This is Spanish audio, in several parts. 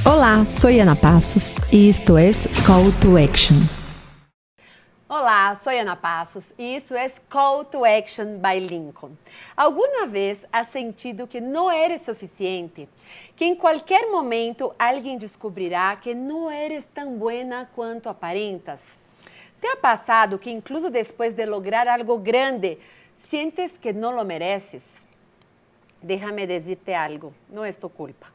Olá, soy Ana Passos y esto es Call to Action. Olá, sou Ana Passos e isso é Call to Action by Lincoln. ¿Alguna vez has sentido que não eres suficiente? Que em qualquer momento alguém descobrirá que não eres tão buena quanto aparentas? ¿Te ha pasado que incluso después de lograr algo grande, sientes que no lo mereces? Déjame decirte algo, no es tu culpa.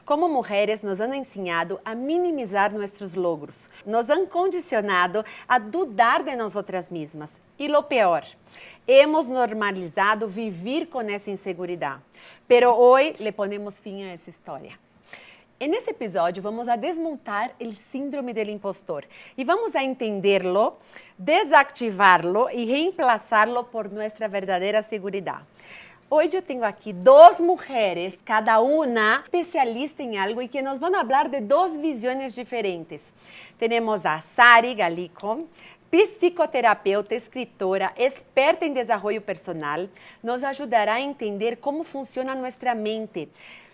Como mujeres, nos han ensinado a minimizar nossos logros, nos han condicionado a dudar de nosotras mismas. E lo peor, hemos normalizado vivir com essa inseguridade. Pero hoy le ponemos fin a essa história. En este episódio vamos a desmontar o síndrome del impostor e vamos a entenderlo, desactivarlo e reemplazarlo por nossa verdadeira segurança. Hoje eu tenho aqui duas mulheres, cada uma especialista em algo e que nos vão falar de duas visões diferentes. Temos a Sari Galico, psicoterapeuta, escritora, experta em desenvolvimento personal, nos ajudará a entender como funciona nossa mente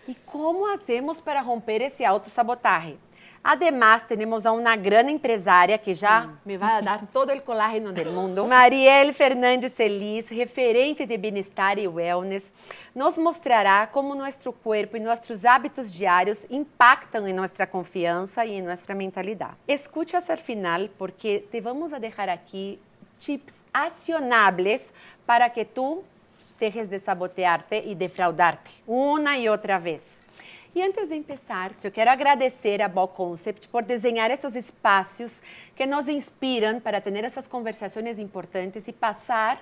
e como hacemos para romper esse autossabotaje. Además, temos a uma grande empresária que já me vai dar todo o colágeno do mundo. Marielle Fernandes Celis, referente de bem-estar e wellness, nos mostrará como nosso corpo e nossos hábitos diários impactam em nossa confiança e em nossa mentalidade. Escute até o final, porque te vamos a deixar aqui tips acionáveis para que tu dejes de sabotearte e defraudarte uma e outra vez. E antes de começar, eu quero agradecer a Bo Concept por desenhar esses espaços que nos inspiram para ter essas conversações importantes e passar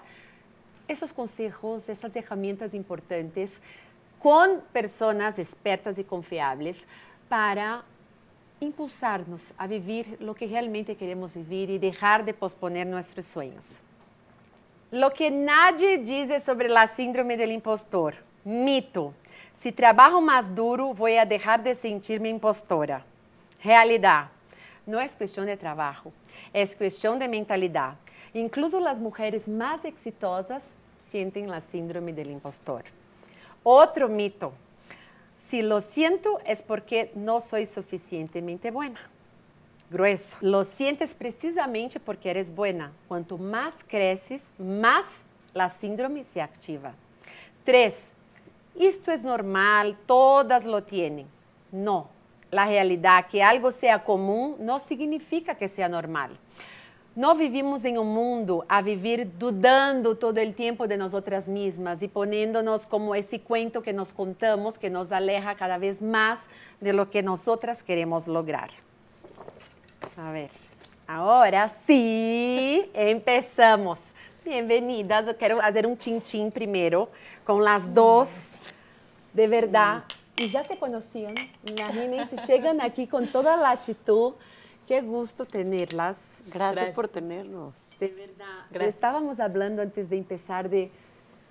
esses conselhos, essas ferramentas importantes com pessoas expertas e confiáveis para impulsar-nos a viver o que realmente queremos viver e deixar de posponer nossos sonhos. Lo que nadie diz sobre a síndrome del impostor. Mito. Si trabajo más duro, voy a dejar de sentirme impostora. Realidad. No es cuestión de trabajo, es cuestión de mentalidad. Incluso las mujeres más exitosas sienten la síndrome del impostor. Otro mito. Si lo siento es porque no soy suficientemente buena. Grueso. Lo sientes precisamente porque eres buena. Cuanto más creces, más la síndrome se activa. 3. Isto é normal, todas lo tienen. Não. A realidade que algo seja comum não significa que seja normal. Não vivimos em um mundo a viver dudando todo o tempo de nós outras mesmas e ponendo-nos como esse cuento que nos contamos que nos aleja cada vez mais de lo que nós outras queremos lograr. A ver, agora sim, empezamos. Bem-vindas, eu quero fazer um tchim-tchim primeiro com as duas. De verdade, e já se conheciam, imaginem-se, chegam aqui com toda a atitude. Que gusto tê-las. Gracias por tenernos. De verdade. Estávamos falando antes de começar de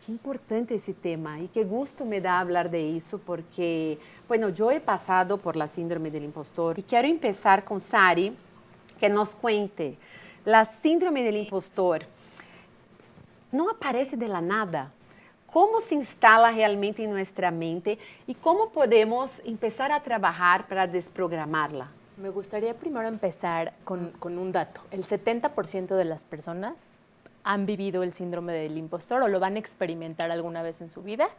que importante esse tema e que gusto me dá falar de isso, porque, bueno, eu he passado por la síndrome del impostor e quero começar com Sari, que nos cuente. La síndrome del impostor não aparece de la nada. Como se instala realmente em nossa mente e como podemos começar a trabalhar para desprogramarla? Me gustaría primero empezar con un dato. El 70% de las personas han vivido el síndrome del impostor o lo van a experimentar alguna vez en su vida,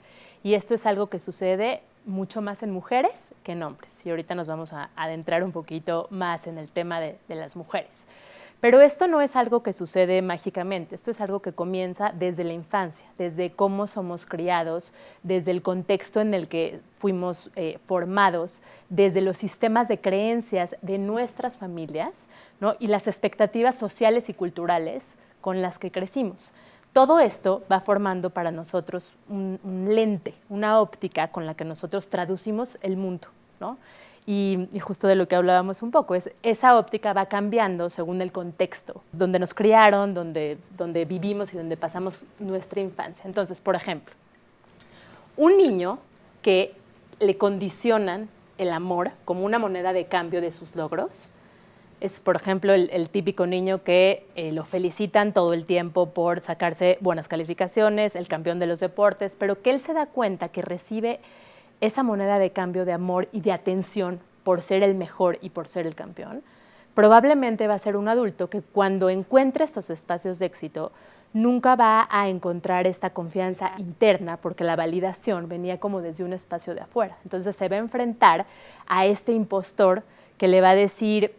y esto es algo que sucede mucho más en mujeres que en hombres. Y ahorita nos vamos a adentrar un poquito más en el tema de las mujeres. Pero esto no es algo que sucede mágicamente, esto es algo que comienza desde la infancia, desde cómo somos criados, desde el contexto en el que fuimos formados, desde los sistemas de creencias de nuestras familias, ¿no? Y las expectativas sociales y culturales con las que crecimos. Todo esto va formando para nosotros un lente, una óptica con la que nosotros traducimos el mundo, ¿no? Y justo de lo que hablábamos un poco, esa óptica va cambiando según el contexto, donde nos criaron, donde vivimos y donde pasamos nuestra infancia. Entonces, por ejemplo, un niño que le condicionan el amor como una moneda de cambio de sus logros, es, por ejemplo, el típico niño que lo felicitan todo el tiempo por sacarse buenas calificaciones, el campeón de los deportes, pero que él se da cuenta que recibe esa moneda de cambio de amor y de atención por ser el mejor y por ser el campeón, probablemente va a ser un adulto que cuando encuentre estos espacios de éxito, nunca va a encontrar esta confianza interna porque la validación venía como desde un espacio de afuera. Entonces se va a enfrentar a este impostor que le va a decir,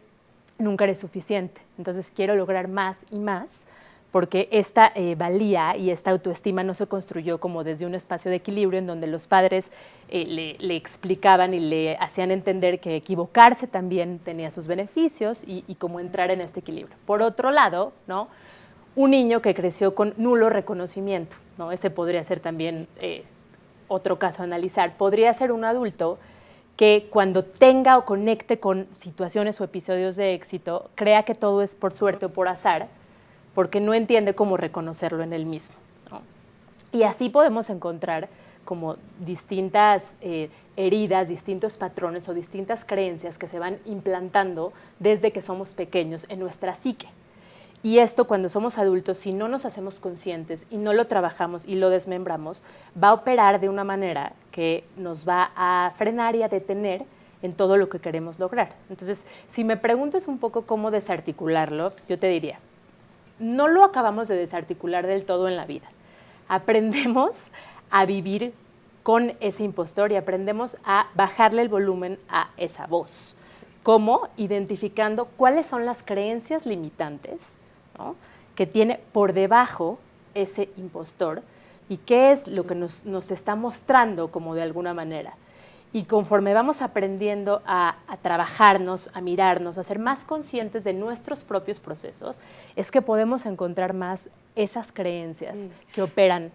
nunca eres suficiente, entonces quiero lograr más y más, porque esta valía y esta autoestima no se construyó como desde un espacio de equilibrio en donde los padres le explicaban y le hacían entender que equivocarse también tenía sus beneficios y como entrar en este equilibrio. Por otro lado, ¿no?, un niño que creció con nulo reconocimiento, ¿no?, ese podría ser también otro caso a analizar. Podría ser un adulto que cuando tenga o conecte con situaciones o episodios de éxito, crea que todo es por suerte o por azar, porque no entiende cómo reconocerlo en él mismo, ¿no? Y así podemos encontrar como distintas heridas, distintos patrones o distintas creencias que se van implantando desde que somos pequeños en nuestra psique. Y esto cuando somos adultos, si no nos hacemos conscientes y no lo trabajamos y lo desmembramos, va a operar de una manera que nos va a frenar y a detener en todo lo que queremos lograr. Entonces, si me preguntas un poco cómo desarticularlo, yo te diría, no lo acabamos de desarticular del todo en la vida. Aprendemos a vivir con ese impostor y aprendemos a bajarle el volumen a esa voz. ¿Cómo? Identificando cuáles son las creencias limitantes, ¿no?, que tiene por debajo ese impostor y qué es lo que nos está mostrando como de alguna manera. Y conforme vamos aprendiendo a trabajarnos, a mirarnos, a ser más conscientes de nuestros propios procesos, es que podemos encontrar más esas creencias que operan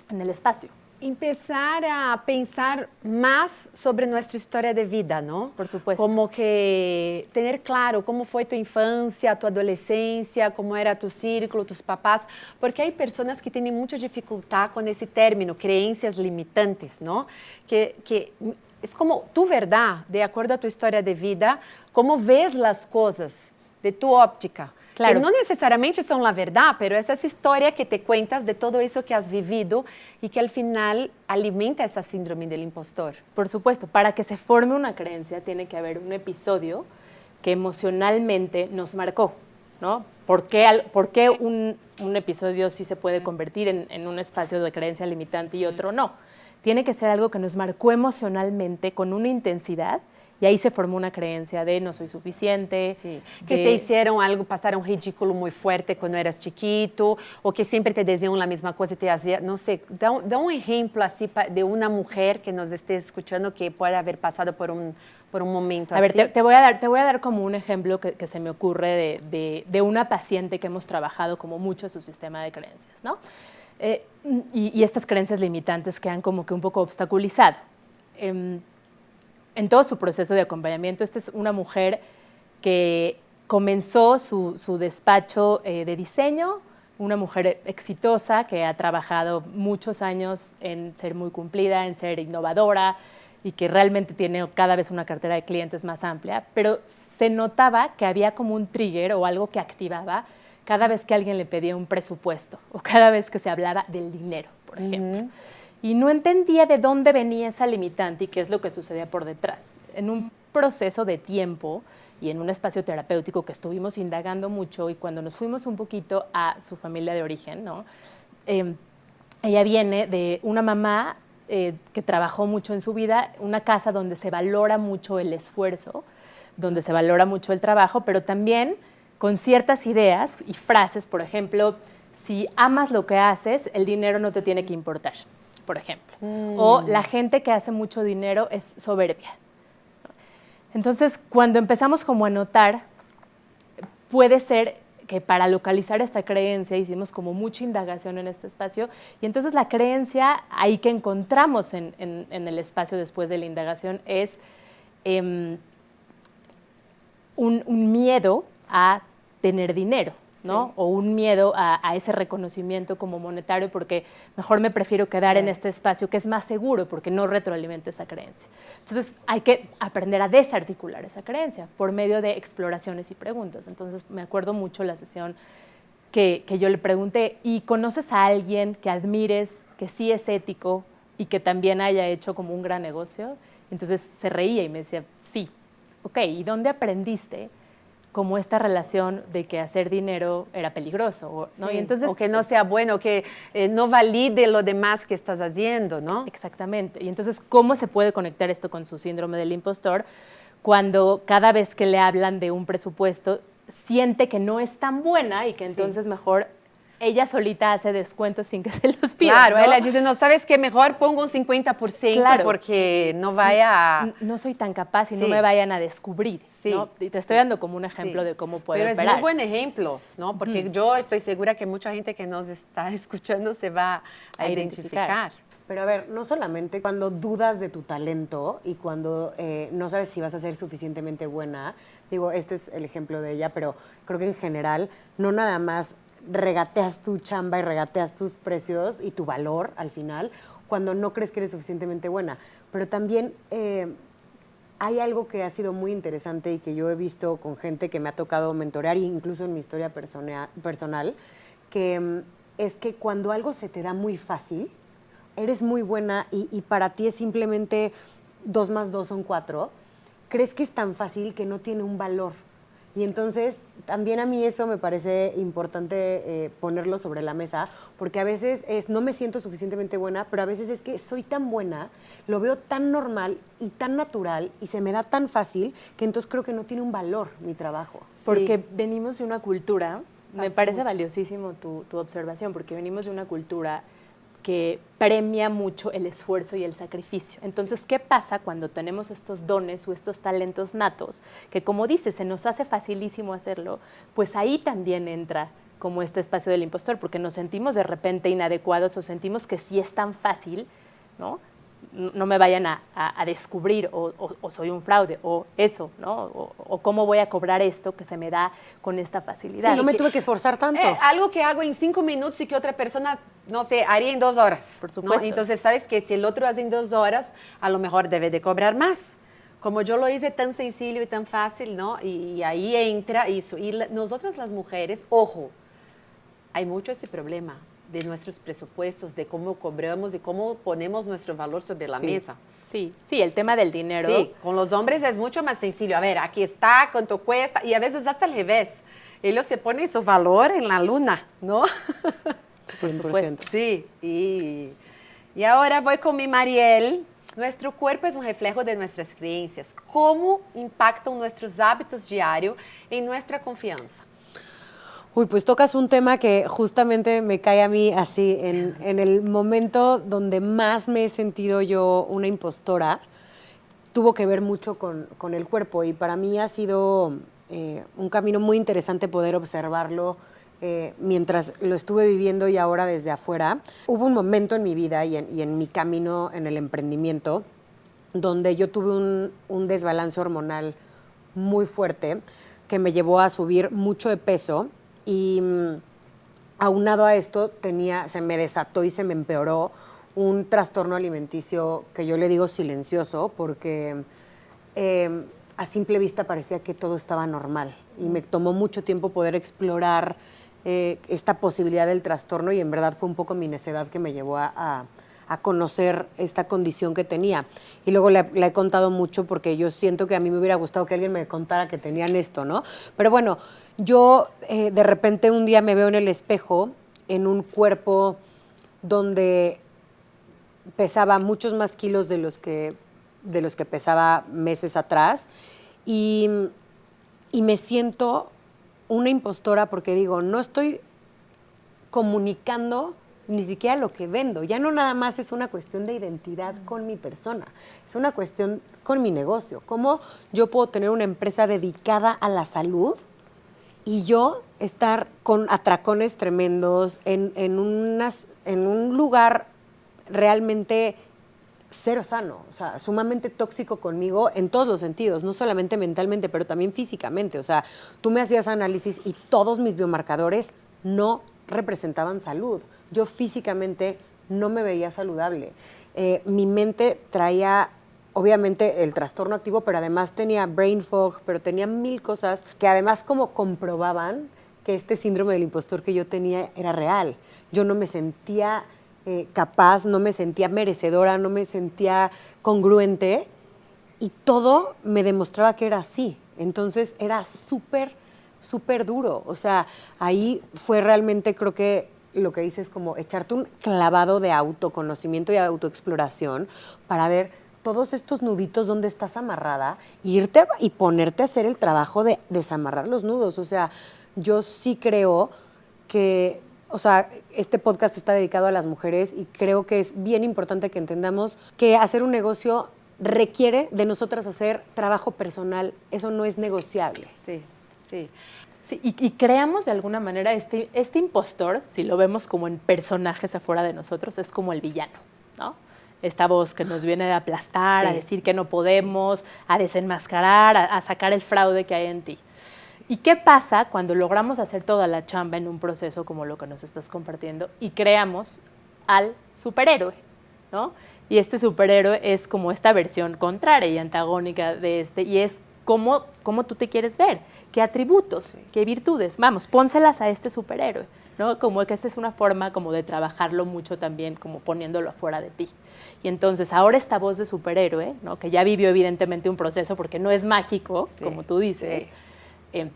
en el espacio. Empezar a pensar más sobre nuestra historia de vida, ¿no? Por supuesto. Como que tener claro cómo fue tu infancia, tu adolescencia, cómo era tu círculo, tus papás, porque hay personas que tienen mucha dificultad con ese término, creencias limitantes, ¿no? Que es como tu verdad, de acuerdo a tu historia de vida, cómo ves las cosas, de tu óptica. Claro. Que no necesariamente son la verdad, pero es esa historia que te cuentas de todo eso que has vivido y que al final alimenta esa síndrome del impostor. Por supuesto, para que se forme una creencia tiene que haber un episodio que emocionalmente nos marcó, ¿no? ¿Por qué un episodio sí se puede convertir en un espacio de creencia limitante y otro no? Tiene que ser algo que nos marcó emocionalmente con una intensidad. Y ahí se formó una creencia de no soy suficiente. Sí. Que te hicieron algo, pasaron ridículo muy fuerte cuando eras chiquito, o que siempre te decían la misma cosa y te hacía, no sé, da un ejemplo así de una mujer que nos esté escuchando que pueda haber pasado por un momento así. A ver, te voy a dar como un ejemplo que se me ocurre de una paciente que hemos trabajado como mucho su sistema de creencias, ¿no? Y estas creencias limitantes que han como que un poco obstaculizado. En todo su proceso de acompañamiento, esta es una mujer que comenzó su despacho de diseño, una mujer exitosa que ha trabajado muchos años en ser muy cumplida, en ser innovadora y que realmente tiene cada vez una cartera de clientes más amplia, pero se notaba que había como un trigger o algo que activaba cada vez que alguien le pedía un presupuesto o cada vez que se hablaba del dinero, por ejemplo. Y no entendía de dónde venía esa limitante y qué es lo que sucedía por detrás. En un proceso de tiempo y en un espacio terapéutico que estuvimos indagando mucho y cuando nos fuimos un poquito a su familia de origen, ¿no? Ella viene de una mamá que trabajó mucho en su vida, una casa donde se valora mucho el esfuerzo, donde se valora mucho el trabajo, pero también con ciertas ideas y frases, por ejemplo, si amas lo que haces, el dinero no te tiene que importar, por ejemplo. O la gente que hace mucho dinero es soberbia. Entonces, cuando empezamos como a notar, puede ser que para localizar esta creencia hicimos como mucha indagación en este espacio y entonces la creencia ahí que encontramos en el espacio después de la indagación es un miedo a tener dinero, ¿no? Sí. O un miedo a ese reconocimiento como monetario porque mejor me prefiero quedar en este espacio que es más seguro porque no retroalimenta esa creencia. Entonces hay que aprender a desarticular esa creencia por medio de exploraciones y preguntas. Entonces me acuerdo mucho la sesión que yo le pregunté, ¿y conoces a alguien que admires, que sí es ético y que también haya hecho como un gran negocio? Entonces se reía y me decía, sí. ok, ¿y dónde aprendiste como esta relación de que hacer dinero era peligroso? ¿No? Sí, Y entonces, o que no sea bueno, que no valide lo demás que estás haciendo, ¿no? exactamente. Y entonces, ¿cómo se puede conectar esto con su síndrome del impostor cuando cada vez que le hablan de un presupuesto siente que no es tan buena y que entonces mejor ella solita hace descuentos sin que se los pida? Claro, ¿no? ella dice, no, ¿sabes qué? Mejor pongo un 50% Claro. porque no vaya a... No soy tan capaz y no Sí. me vayan a descubrir, Sí. ¿no? Y te estoy dando como un ejemplo Sí. de cómo puede Pero operar. es muy buen ejemplo, ¿no? Porque yo estoy segura que mucha gente que nos está escuchando se va a identificar. Pero a ver, no solamente cuando dudas de tu talento y cuando no sabes si vas a ser suficientemente buena, digo, este es el ejemplo de ella, pero creo que en general no nada más regateas tu chamba y regateas tus precios y tu valor al final cuando no crees que eres suficientemente buena, pero también hay algo que ha sido muy interesante y que yo he visto con gente que me ha tocado mentorear, incluso en mi historia personal, que es que cuando algo se te da muy fácil, eres muy buena y para ti es simplemente 2 más 2 son 4, crees que es tan fácil que no tiene un valor. Y entonces también a mí eso me parece importante ponerlo sobre la mesa, porque a veces no me siento suficientemente buena, pero a veces es que soy tan buena, lo veo tan normal y tan natural y se me da tan fácil que entonces creo que no tiene un valor mi trabajo. Porque venimos de una cultura, me Hace parece mucho. valiosísimo tu observación, porque venimos de una cultura que premia mucho el esfuerzo y el sacrificio. Entonces, ¿qué pasa cuando tenemos estos dones o estos talentos natos? Que como dices, se nos hace facilísimo hacerlo, pues ahí también entra como este espacio del impostor, porque nos sentimos de repente inadecuados o sentimos que sí es tan fácil, ¿no? No me vayan a descubrir o soy un fraude o eso, ¿no? O cómo voy a cobrar esto que se me da con esta facilidad. Sí, no me tuve que esforzar tanto. Algo que hago en 5 minutos y que otra persona, no sé, haría en 2 horas. Por ¿no? supuesto. Entonces, sabes que si el otro hace en 2 horas, a lo mejor debe de cobrar más. Como yo lo hice tan sencillo y tan fácil, ¿no? Y ahí entra eso. Y nosotras las mujeres, ojo, hay mucho ese problema de nuestros presupuestos, de cómo cobramos y cómo ponemos nuestro valor sobre la mesa. Sí, el tema del dinero. Sí, con los hombres es mucho más sencillo. A ver, aquí está, cuánto cuesta, y a veces hasta al revés. Ellos se ponen su valor en la luna, ¿no? 100%. Sí, y ahora voy con mi Mariel. Nuestro cuerpo es un reflejo de nuestras creencias. ¿Cómo impactan nuestros hábitos diarios en nuestra confianza? Uy, pues tocas un tema que justamente me cae a mí así, en el momento donde más me he sentido yo una impostora, tuvo que ver mucho con el cuerpo y para mí ha sido un camino muy interesante poder observarlo mientras lo estuve viviendo y ahora desde afuera. Hubo un momento en mi vida y en mi camino en el emprendimiento donde yo tuve un desbalance hormonal muy fuerte que me llevó a subir mucho de peso. Y aunado a esto, se me desató y se me empeoró un trastorno alimenticio que yo le digo silencioso, porque a simple vista parecía que todo estaba normal. Y me tomó mucho tiempo poder explorar esta posibilidad del trastorno y en verdad fue un poco mi necedad que me llevó a conocer esta condición que tenía. Y luego la he contado mucho porque yo siento que a mí me hubiera gustado que alguien me contara que tenían esto, ¿no? Pero bueno, yo de repente un día me veo en el espejo en un cuerpo donde pesaba muchos más kilos de los que pesaba meses atrás y me siento una impostora porque digo, no estoy comunicando ni siquiera lo que vendo. Ya no nada más es una cuestión de identidad con mi persona, es una cuestión con mi negocio. ¿Cómo yo puedo tener una empresa dedicada a la salud y yo estar con atracones tremendos en un lugar realmente cero sano, o sea, sumamente tóxico conmigo en todos los sentidos, no solamente mentalmente, pero también físicamente? O sea, tú me hacías análisis y todos mis biomarcadores no representaban salud. Yo físicamente no me veía saludable. Mi mente traía, obviamente, el trastorno activo, pero además tenía brain fog, pero tenía 1000 cosas que además como comprobaban que este síndrome del impostor que yo tenía era real. Yo no me sentía capaz, no me sentía merecedora, no me sentía congruente y todo me demostraba que era así. Entonces era súper, súper duro. O sea, ahí fue realmente, creo que lo que dices, como echarte un clavado de autoconocimiento y autoexploración para ver todos estos nuditos donde estás amarrada, irte y ponerte a hacer el trabajo de desamarrar los nudos. O sea, yo sí creo que, o sea, este podcast está dedicado a las mujeres y creo que es bien importante que entendamos que hacer un negocio requiere de nosotras hacer trabajo personal. Eso no es negociable. Sí, sí. Sí, y creamos de alguna manera este impostor, si lo vemos como en personajes afuera de nosotros, es como el villano, ¿no? Esta voz que nos viene a aplastar, Sí. a decir que no podemos, a desenmascarar, a sacar el fraude que hay en ti. ¿Y qué pasa cuando logramos hacer toda la chamba en un proceso como lo que nos estás compartiendo y creamos al superhéroe, ¿no? Y este superhéroe es como esta versión contraria y antagónica de y es cómo tú te quieres ver, qué atributos, qué virtudes. Vamos, pónselas a este superhéroe, ¿no? Como que esta es una forma como de trabajarlo mucho también, como poniéndolo afuera de ti. Y entonces ahora esta voz de superhéroe, ¿no? Que ya vivió evidentemente un proceso porque no es mágico, Sí, como tú dices, sí.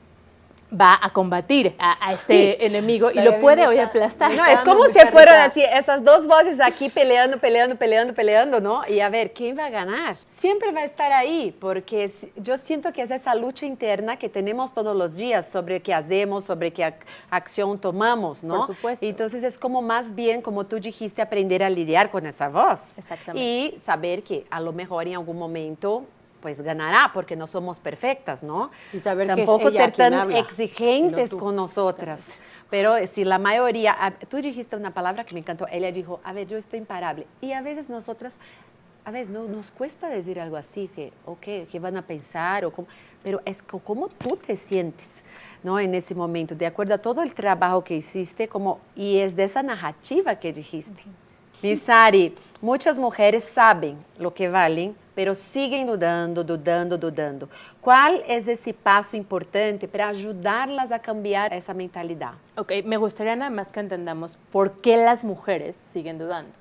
Va a combatir a este Sí. enemigo y Pero lo puede está- hoy aplastar. No, es como si fueran así, esas dos voces aquí peleando, ¿no? Y a ver, ¿quién va a ganar? Siempre va a estar ahí, porque yo siento que es esa lucha interna que tenemos todos los días sobre qué hacemos, sobre qué acción tomamos, ¿no? Por supuesto. Y entonces es como más bien, como tú dijiste, aprender a lidiar con esa voz. Exactamente. Y saber que a lo mejor en algún momento pues ganará, porque no somos perfectas, ¿no? Y saber que es tampoco ella ser quien tan habla, exigentes y no tú. con nosotras. Pero si la mayoría, tú dijiste una palabra que me encantó, ella dijo, a ver, yo estoy imparable. Y a veces nosotras, a veces no, nos cuesta decir algo así, que, ok, ¿qué van a pensar? O cómo, pero es cómo tú te sientes, ¿no? En ese momento, de acuerdo a todo el trabajo que hiciste, y es de esa narrativa que dijiste. Miss Sari, muchas mujeres saben lo que valen, pero siguen dudando. ¿Cuál es ese paso importante para ayudarlas a cambiar esa mentalidad? Ok, me gustaría nada más que entendamos por qué las mujeres siguen dudando.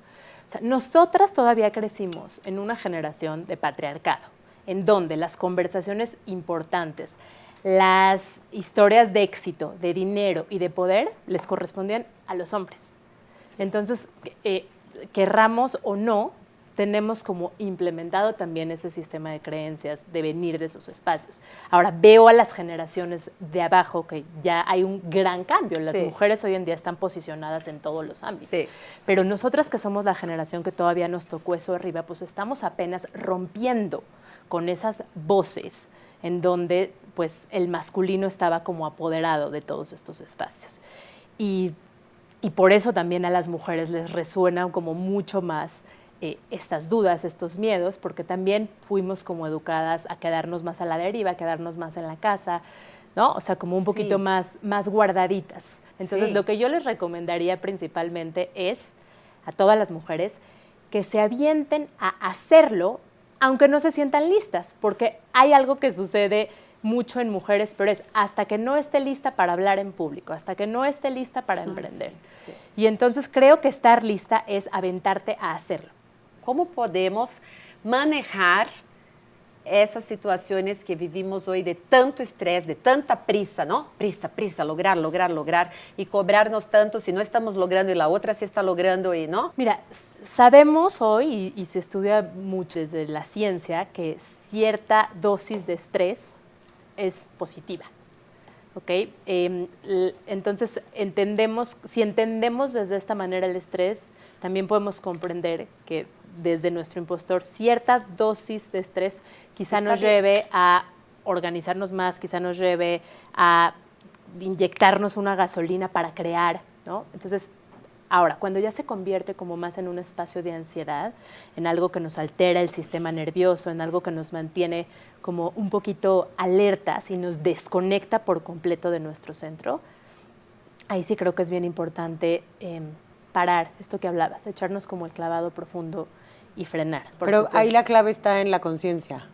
O sea, nosotras todavía crecimos en una generación de patriarcado, en donde las conversaciones importantes, las historias de éxito, de dinero y de poder les correspondían a los hombres. Entonces, querramos o no, tenemos como implementado también ese sistema de creencias de venir de esos espacios. Ahora, veo a las generaciones de abajo que ya hay un gran cambio. Las Sí. mujeres hoy en día están posicionadas en todos los ámbitos. Sí. Pero nosotras que somos la generación que todavía nos tocó eso arriba, pues estamos apenas rompiendo con esas voces en donde pues el masculino estaba como apoderado de todos estos espacios. Y por eso también a las mujeres les resuenan como mucho más estas dudas, estos miedos, porque también fuimos como educadas a quedarnos más a la deriva, a quedarnos más en la casa, ¿no? O sea, como un poquito Sí. más guardaditas. Entonces, Sí. lo que yo les recomendaría principalmente es a todas las mujeres que se avienten a hacerlo, aunque no se sientan listas, porque hay algo que sucede mucho en mujeres, pero es hasta que no esté lista para hablar en público, hasta que no esté lista para emprender. sí, Y entonces creo que estar lista es aventarte a hacerlo. ¿Cómo podemos manejar esas situaciones que vivimos hoy de tanto estrés, de tanta prisa, ¿no? Prisa, lograr, y cobrarnos tanto si no estamos logrando y la otra sí está logrando y no? Mira, sabemos hoy, y se estudia mucho desde la ciencia, que cierta dosis de estrés es positiva. ¿Ok? Entonces, si entendemos desde esta manera el estrés, también podemos comprender que desde nuestro impostor cierta dosis de estrés quizá nos lleve a organizarnos más, quizá nos lleve a inyectarnos una gasolina para crear, ¿no? Entonces, ahora, cuando ya se convierte como más en un espacio de ansiedad, en algo que nos altera el sistema nervioso, en algo que nos mantiene como un poquito alertas y nos desconecta por completo de nuestro centro, ahí sí creo que es bien importante parar, esto que hablabas, echarnos como el clavado profundo y frenar. Pero ahí la clave está en la conciencia.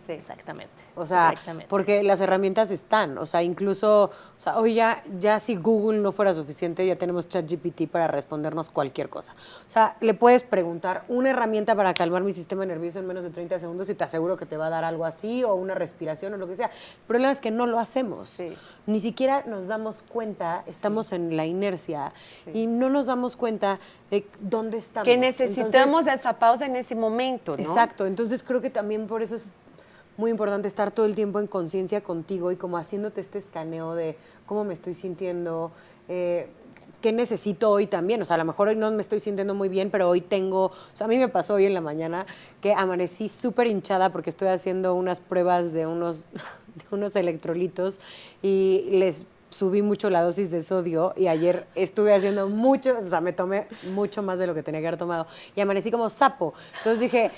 Sí. Exactamente. O sea, Exactamente. porque las herramientas están, o sea, incluso, o sea, hoy ya si Google no fuera suficiente, ya tenemos ChatGPT para respondernos cualquier cosa. O sea, le puedes preguntar una herramienta para calmar mi sistema nervioso en menos de 30 segundos y te aseguro que te va a dar algo así o una respiración o lo que sea. El problema es que no lo hacemos. Sí. Ni siquiera nos damos cuenta, estamos en la inercia y no nos damos cuenta de dónde estamos. Que necesitamos esa pausa en ese momento, ¿no? Exacto, entonces creo que también por eso es muy importante estar todo el tiempo en conciencia contigo y como haciéndote este escaneo de cómo me estoy sintiendo, qué necesito hoy también. O sea, a lo mejor hoy no me estoy sintiendo muy bien, pero hoy tengo... O sea, a mí me pasó hoy en la mañana que amanecí súper hinchada porque estoy haciendo unas pruebas de unos electrolitos y les subí mucho la dosis de sodio y ayer estuve haciendo mucho, o sea, me tomé mucho más de lo que tenía que haber tomado y amanecí como sapo. Entonces dije...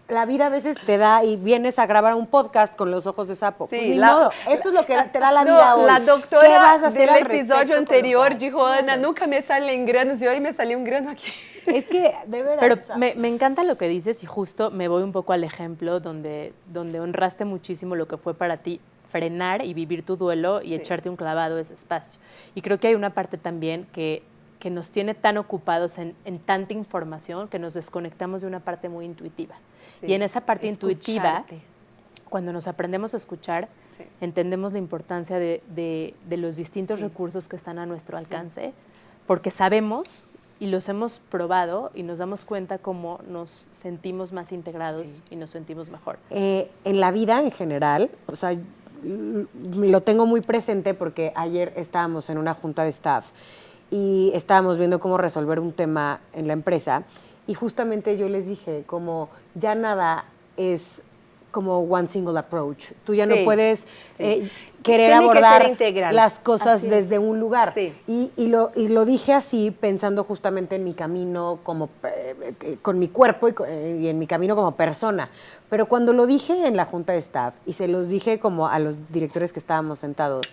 La vida a veces te da y vienes a grabar un podcast con los ojos de sapo. Sí, pues ni modo, esto es lo que te da la No, vida hoy. la ¿Qué doctora vas a hacer del al episodio respecto con lo anterior que- dijo, Ana, nunca me salen granos y hoy me salió un grano aquí. Es que, de veras. Pero o sea, me encanta lo que dices y justo me voy un poco al ejemplo donde honraste muchísimo lo que fue para ti frenar y vivir tu duelo y echarte un clavado a ese espacio. Y creo que hay una parte también que nos tiene tan ocupados en tanta información que nos desconectamos de una parte muy intuitiva. Sí. Y en esa parte intuitiva, Escucharte. cuando nos aprendemos a escuchar, Sí. entendemos la importancia de los distintos recursos que están a nuestro alcance, porque sabemos y los hemos probado y nos damos cuenta cómo nos sentimos más integrados y nos sentimos mejor. en la vida en general, o sea, lo tengo muy presente porque ayer estábamos en una junta de staff y estábamos viendo cómo resolver un tema en la empresa y justamente yo les dije como ya nada es como one single approach. Tú ya Sí, no puedes sí. querer Tiene que abordar ser integral. las cosas Así es. desde un lugar. Sí. Y lo dije así pensando justamente en mi camino como con mi cuerpo y en mi camino como persona. Pero cuando lo dije en la junta de staff y se los dije como a los directores que estábamos sentados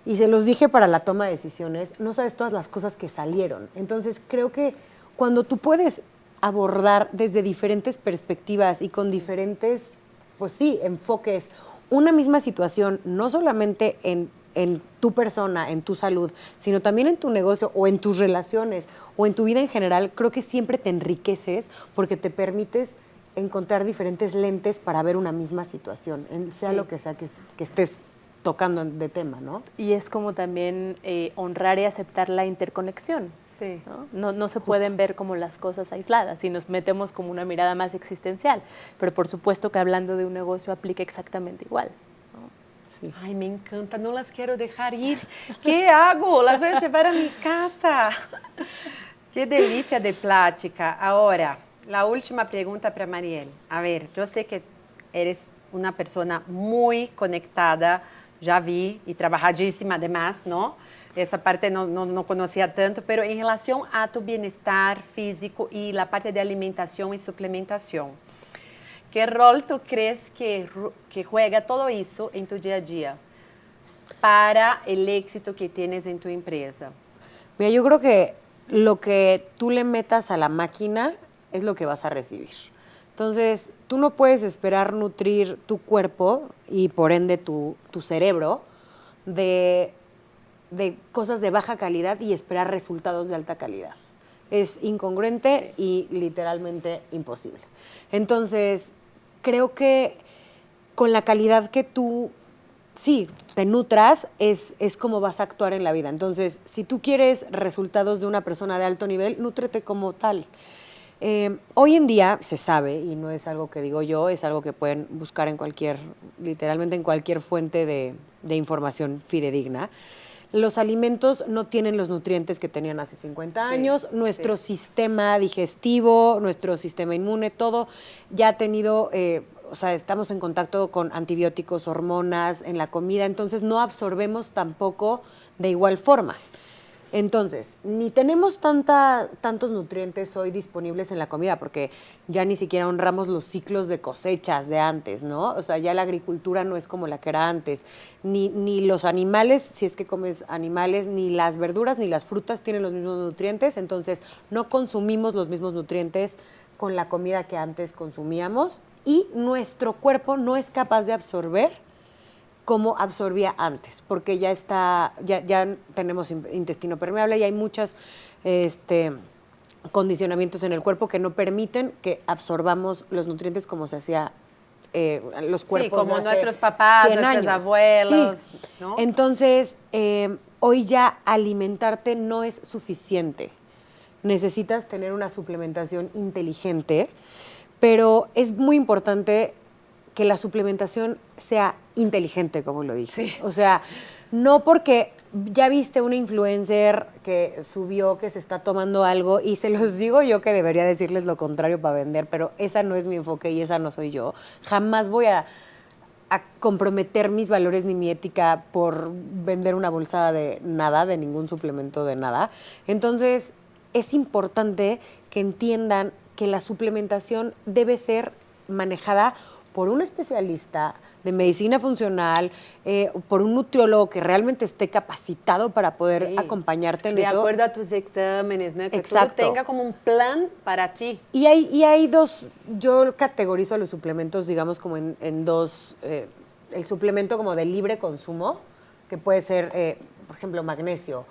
y se los dije para la toma de decisiones, no sabes todas las cosas que salieron. Entonces creo que cuando tú puedes abordar desde diferentes perspectivas y con diferentes, pues sí, enfoques, una misma situación, no solamente en tu persona, en tu salud, sino también en tu negocio o en tus relaciones o en tu vida en general, creo que siempre te enriqueces porque te permites encontrar diferentes lentes para ver una misma situación, sea lo que sea que estés tocando de tema, ¿no? Y es como también honrar y aceptar la interconexión. Sí. No se pueden ver como las cosas aisladas y nos metemos como una mirada más existencial. Pero por supuesto que hablando de un negocio aplica exactamente igual. Ay, me encanta, no las quiero dejar ir. ¿Qué hago? Las voy a llevar a mi casa. Qué delicia de plática. Ahora, la última pregunta para Mariel. A ver, yo sé que eres una persona muy conectada, ya vi, y trabajadísima además, ¿no? Esa parte no conocía tanto, pero en relación a tu bienestar físico y la parte de alimentación y suplementación, ¿qué rol tú crees que juega todo eso en tu día a día para el éxito que tienes en tu empresa? Mira, yo creo que lo que tú le metas a la máquina es lo que vas a recibir. Entonces, tú no puedes esperar nutrir tu cuerpo y por ende tu cerebro de cosas de baja calidad y esperar resultados de alta calidad. Es incongruente y literalmente imposible. Entonces, creo que con la calidad que tú, sí, te nutras, es como vas a actuar en la vida. Entonces, si tú quieres resultados de una persona de alto nivel, nútrete como tal. Hoy en día se sabe, y no es algo que digo yo, es algo que pueden buscar en literalmente en cualquier fuente de información fidedigna. Los alimentos no tienen los nutrientes que tenían hace 50 años. Nuestro sistema digestivo, nuestro sistema inmune, todo ya ha tenido, o sea, estamos en contacto con antibióticos, hormonas en la comida, entonces no absorbemos tampoco de igual forma. Entonces, ni tenemos tantos nutrientes hoy disponibles en la comida, porque ya ni siquiera honramos los ciclos de cosechas de antes, ¿no? O sea, ya la agricultura no es como la que era antes. Ni los animales, si es que comes animales, ni las verduras, ni las frutas tienen los mismos nutrientes, entonces no consumimos los mismos nutrientes con la comida que antes consumíamos y nuestro cuerpo no es capaz de absorber como absorbía antes, porque ya tenemos intestino permeable y hay muchos condicionamientos en el cuerpo que no permiten que absorbamos los nutrientes como se hacía los cuerpos. Sí, como de hace nuestros papás, 100 nuestros años. abuelos, Sí. ¿no? Entonces, hoy ya alimentarte no es suficiente. Necesitas tener una suplementación inteligente, pero es muy importante que la suplementación sea inteligente, como lo dije. Sí. O sea, no porque ya viste una influencer que subió que se está tomando algo y se los digo yo que debería decirles lo contrario para vender, pero esa no es mi enfoque y esa no soy yo. Jamás voy a comprometer mis valores ni mi ética por vender una bolsa de nada, de ningún suplemento de nada. Entonces, es importante que entiendan que la suplementación debe ser manejada por un especialista de medicina funcional, por un nutriólogo que realmente esté capacitado para poder Sí. acompañarte en De eso. acuerdo a tus exámenes, ¿no? Que Exacto. todo tenga como un plan para ti. Y hay dos, yo categorizo a los suplementos, digamos, como en dos, el suplemento como de libre consumo, que puede ser, por ejemplo, magnesio,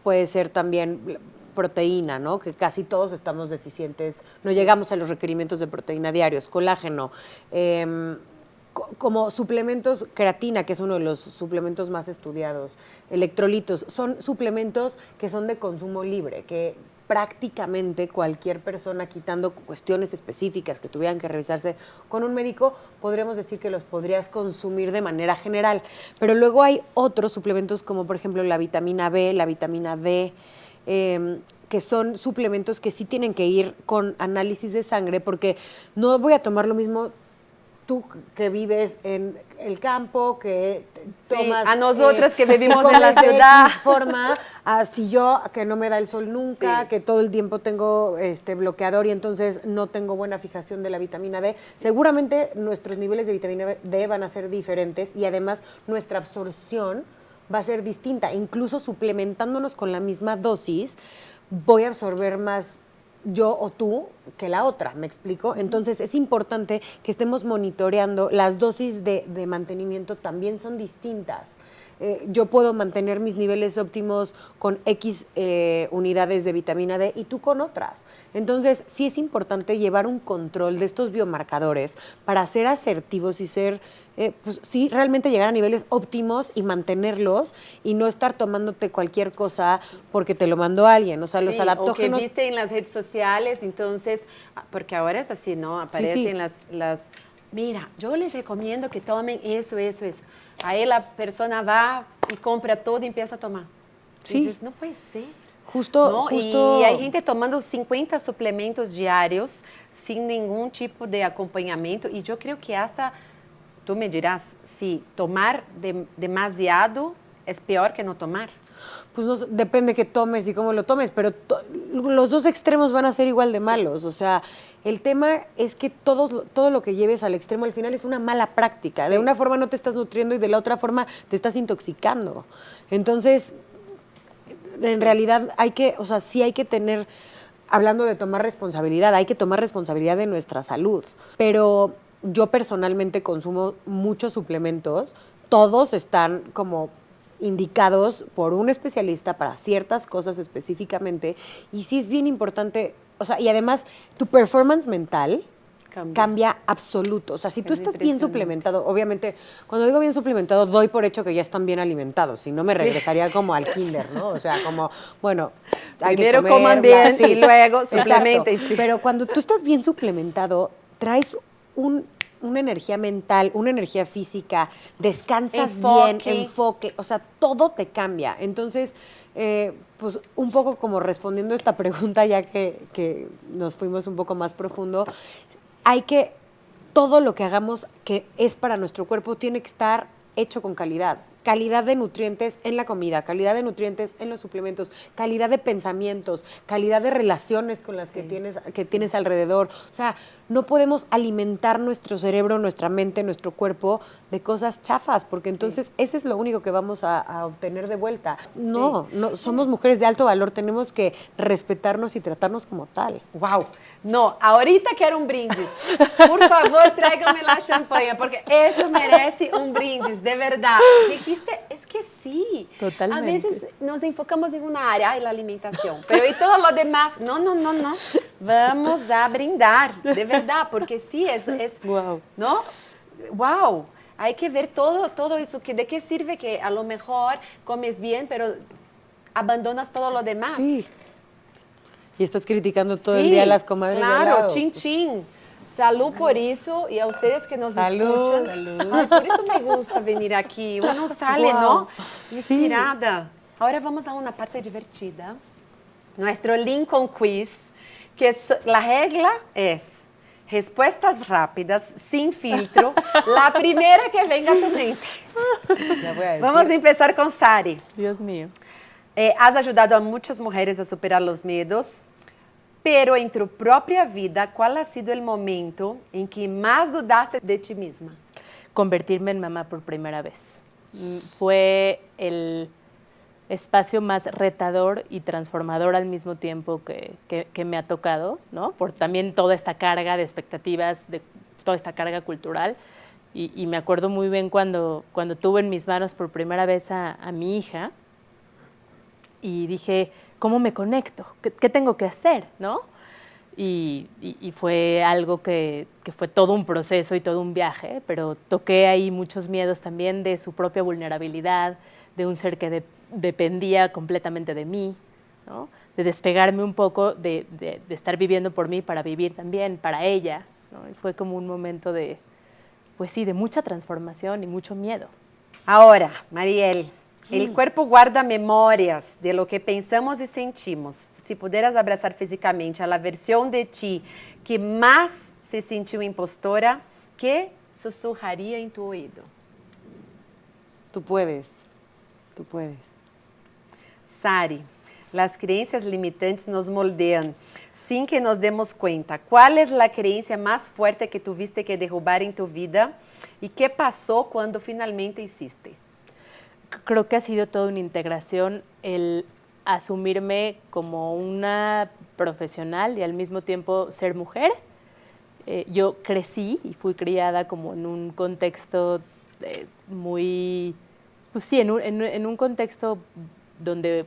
puede ser también proteína, ¿no? Que casi todos estamos deficientes, no llegamos a los requerimientos de proteína diarios, colágeno, como suplementos, creatina, que es uno de los suplementos más estudiados, electrolitos, son suplementos que son de consumo libre, que prácticamente cualquier persona, quitando cuestiones específicas que tuvieran que revisarse con un médico, podríamos decir que los podrías consumir de manera general. Pero luego hay otros suplementos como por ejemplo la vitamina B, la vitamina D, que son suplementos que sí tienen que ir con análisis de sangre, porque no voy a tomar lo mismo tú que vives en el campo, que tomas... a nosotras que vivimos en la comes de ciudad. X forma, si yo que no me da el sol nunca, Sí. que todo el tiempo tengo bloqueador y entonces no tengo buena fijación de la vitamina D, seguramente nuestros niveles de vitamina D van a ser diferentes y además nuestra absorción va a ser distinta. Incluso suplementándonos con la misma dosis, voy a absorber más yo o tú que la otra, ¿me explico? Entonces es importante que estemos monitoreando. Las dosis de mantenimiento también son distintas. Yo puedo mantener mis niveles óptimos con X unidades de vitamina D y tú con otras. Entonces sí es importante llevar un control de estos biomarcadores para ser asertivos y ser, pues sí, realmente llegar a niveles óptimos y mantenerlos y no estar tomándote cualquier cosa porque te lo mandó alguien. O sea, los Sí, adaptógenos... o que viste en las redes sociales, entonces, porque ahora es así, ¿no? Aparecen las... Mira, yo les recomiendo que tomen eso, eso, eso. Ahí la persona va y compra todo y empieza a tomar. Sí. Y dices, no puede ser. Justo. Y hay gente tomando 50 suplementos diarios sin ningún tipo de acompañamiento. Y yo creo que hasta, tú me dirás, si tomar demasiado es peor que no tomar. Pues no, depende que tomes y cómo lo tomes, pero los dos extremos van a ser igual de malos. O sea, el tema es que todo lo que lleves al extremo al final es una mala práctica. Sí. De una forma no te estás nutriendo y de la otra forma te estás intoxicando. Entonces, en realidad sí hay que tener, hablando de tomar responsabilidad, hay que tomar responsabilidad de nuestra salud. Pero yo personalmente consumo muchos suplementos, todos están como indicados por un especialista para ciertas cosas específicamente, y sí es bien importante, o sea, y además tu performance mental cambia absoluto. O sea, si tú estás bien suplementado, obviamente, cuando digo bien suplementado, doy por hecho que ya están bien alimentados, si no me regresaría como al kinder, ¿no? O sea, como, bueno, hay Primero que comer, coman bien sí. y luego Exacto. suplementen. Sí. Pero cuando tú estás bien suplementado, traes una energía mental, una energía física, descansas bien, enfoque, o sea, todo te cambia. Entonces, pues un poco como respondiendo a esta pregunta, ya que nos fuimos un poco más profundo, todo lo que hagamos que es para nuestro cuerpo tiene que estar hecho con calidad. Calidad de nutrientes en la comida, calidad de nutrientes en los suplementos, calidad de pensamientos, calidad de relaciones con las que tienes alrededor. O sea, no podemos alimentar nuestro cerebro, nuestra mente, nuestro cuerpo de cosas chafas, porque entonces ese es lo único que vamos a obtener de vuelta. No, somos mujeres de alto valor, tenemos que respetarnos y tratarnos como tal. Wow. No, ahorita quiero un brindis. Por favor, tráigame la champaña, porque eso merece un brindis, de verdad. Dijiste, es que sí. Totalmente. A veces nos enfocamos en una área, la alimentación, pero y todo lo demás, no. Vamos a brindar, de verdad, porque sí, eso es, Wow. ¿no? Wow. Hay que ver todo eso, que de qué sirve que a lo mejor comes bien, pero abandonas todo lo demás. Sí. Y estás criticando todo el Sí, día a las comadres de al claro, lado. chin chin. Salud por eso y a ustedes que nos Salud, escuchan. salud. Ay, por eso me gusta venir aquí. Uno sale, Wow. ¿no? Inspirada. Ahora vamos a una parte divertida. Nuestro Lincoln Quiz, que la regla es respuestas rápidas, sin filtro, la primera que venga a tu mente. Ya voy a decir. Vamos a empezar con Sari. Dios mío. Has ayudado a muchas mujeres a superar los miedos, pero en tu propia vida, ¿cuál ha sido el momento en que más dudaste de ti misma? Convertirme en mamá por primera vez. Fue el espacio más retador y transformador al mismo tiempo que me ha tocado, ¿no? Por también toda esta carga de expectativas, de toda esta carga cultural. Y me acuerdo muy bien cuando tuve en mis manos por primera vez a mi hija y dije, ¿cómo me conecto? ¿Qué tengo que hacer? ¿No? Y fue algo que fue todo un proceso y todo un viaje, pero toqué ahí muchos miedos también de su propia vulnerabilidad, de un ser que dependía completamente de mí, ¿no? De despegarme un poco de estar viviendo por mí para vivir también para ella, ¿no? Y fue como un momento de, pues sí, de mucha transformación y mucho miedo. Ahora, Mariel, el cuerpo guarda memorias de lo que pensamos y sentimos. Si pudieras abrazar físicamente a la versión de ti que más se sintió impostora, ¿qué susurraría en tu oído? Tú puedes. Tú puedes. Sari, las creencias limitantes nos moldean sin que nos demos cuenta. ¿Cuál es la creencia más fuerte que tuviste que derrubar en tu vida? ¿Y qué pasó cuando finalmente hiciste? Creo que ha sido toda una integración el asumirme como una profesional y al mismo tiempo ser mujer. Yo crecí y fui criada como en un contexto muy, pues sí, en un contexto donde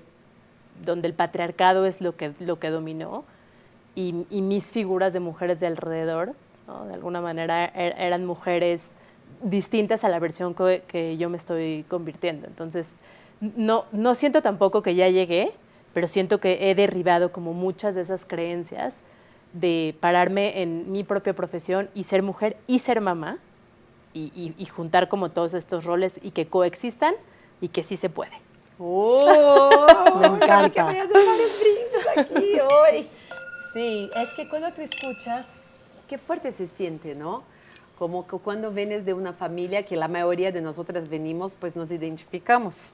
el patriarcado es lo que dominó y mis figuras de mujeres de alrededor, ¿no? De alguna manera eran mujeres distintas a la versión que yo me estoy convirtiendo. Entonces, no siento tampoco que ya llegué, pero siento que he derribado como muchas de esas creencias de pararme en mi propia profesión y ser mujer y ser mamá y juntar como todos estos roles y que coexistan y que sí se puede. ¡Oh! Me encanta. Que voy a hacer varios brindes aquí hoy. Sí, es que cuando tú escuchas, qué fuerte se siente, ¿no? Como que cuando vienes de una familia que la mayoría de nosotras venimos, pues nos identificamos.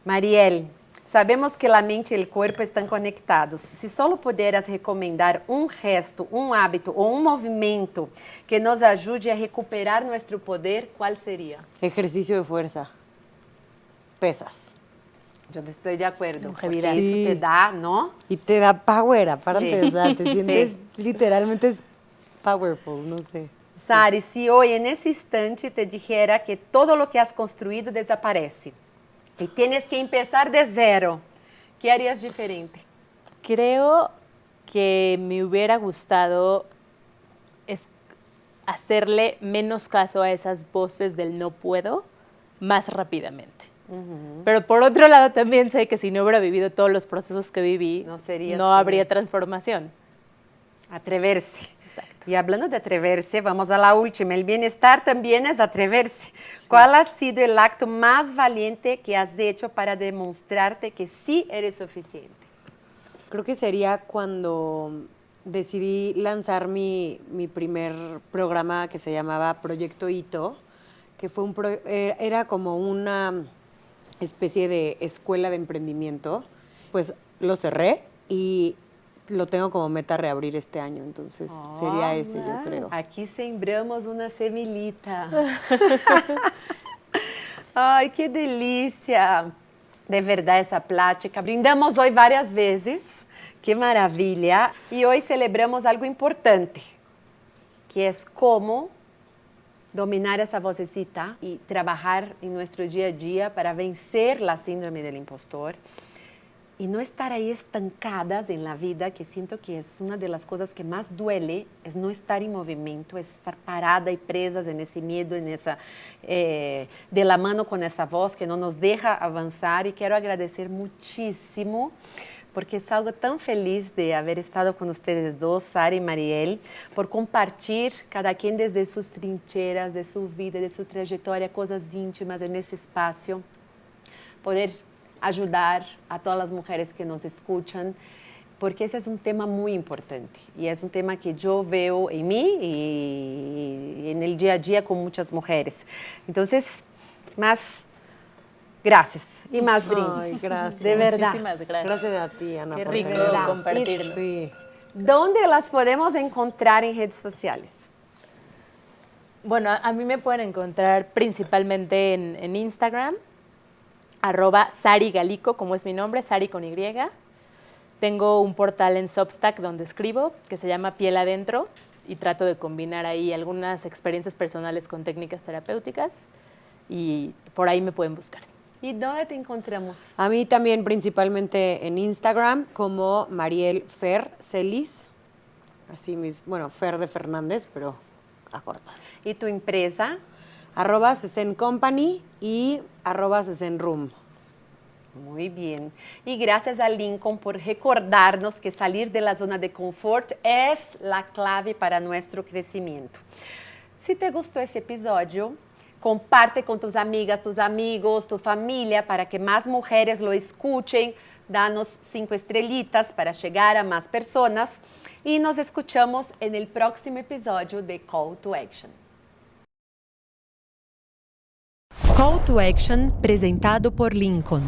Mariel, sabemos que la mente y el cuerpo están conectados. Si solo pudieras recomendar un gesto, un hábito o un movimiento que nos ayude a recuperar nuestro poder, ¿cuál sería? Ejercicio de fuerza. Pesas. Yo estoy de acuerdo. Longevidad. Porque Sí. eso te da, ¿no? Y te da power, aparte. Sí. O sea, te sientes Sí. literalmente es powerful, no sé. Sari, si hoy en ese instante te dijera que todo lo que has construido desaparece y tienes que empezar de cero, ¿qué harías diferente? Creo que me hubiera gustado hacerle menos caso a esas voces del no puedo más rápidamente. Pero por otro lado también sé que si no hubiera vivido todos los procesos que viví, no habría transformación. Atreverse. Exacto. Y hablando de atreverse, vamos a la última. El bienestar también es atreverse. Sí. ¿Cuál ha sido el acto más valiente que has hecho para demostrarte que sí eres suficiente? Creo que sería cuando decidí lanzar mi primer programa que se llamaba Proyecto Hito, que fue era como una especie de escuela de emprendimiento. Pues lo cerré y lo tengo como meta reabrir este año, entonces sería ese, yo creo. Aquí sembramos una semillita. Ay, qué delicia. De verdad esa plática. Brindamos hoy varias veces. Qué maravilla. Y hoy celebramos algo importante, que es cómo dominar esa vocecita y trabajar en nuestro día a día para vencer la síndrome del impostor y no estar ahí estancadas en la vida, que siento que es una de las cosas que más duele, es no estar en movimiento, es estar parada y presas en ese miedo, en esa, de la mano con esa voz que no nos deja avanzar. Y quiero agradecer muchísimo, porque salgo tan feliz de haber estado con ustedes dos, Sara y Mariel, por compartir cada quien desde sus trincheras, de su vida, de su trayectoria, cosas íntimas en ese espacio, poder ayudar a todas las mujeres que nos escuchan, porque ese es un tema muy importante y es un tema que yo veo en mí y en el día a día con muchas mujeres. Entonces, más gracias y más brindis. Ay, gracias. De verdad. Muchísimas gracias. Gracias a ti, Ana. Qué por rico tenernos. compartirnos. Sí. ¿Dónde las podemos encontrar en redes sociales? Bueno, a mí me pueden encontrar principalmente en Instagram, @sarigalico, como es mi nombre, Sari con Y. Tengo un portal en Substack donde escribo, que se llama Piel Adentro, y trato de combinar ahí algunas experiencias personales con técnicas terapéuticas, y por ahí me pueden buscar. ¿Y dónde te encontramos? A mí también principalmente en Instagram como Mariel Fer Celis, así mismo, bueno, Fer de Fernández, pero acortado. ¿Y tu empresa? @Cesen Company y @CesenRoom. Muy bien. Y gracias a Lincoln por recordarnos que salir de la zona de confort es la clave para nuestro crecimiento. Si te gustó ese episodio, comparte con tus amigas, tus amigos, tu familia, para que más mujeres lo escuchen. Danos 5 estrellitas para llegar a más personas. Y nos escuchamos en el próximo episodio de Call to Action. Call to Action presentado por Lincoln.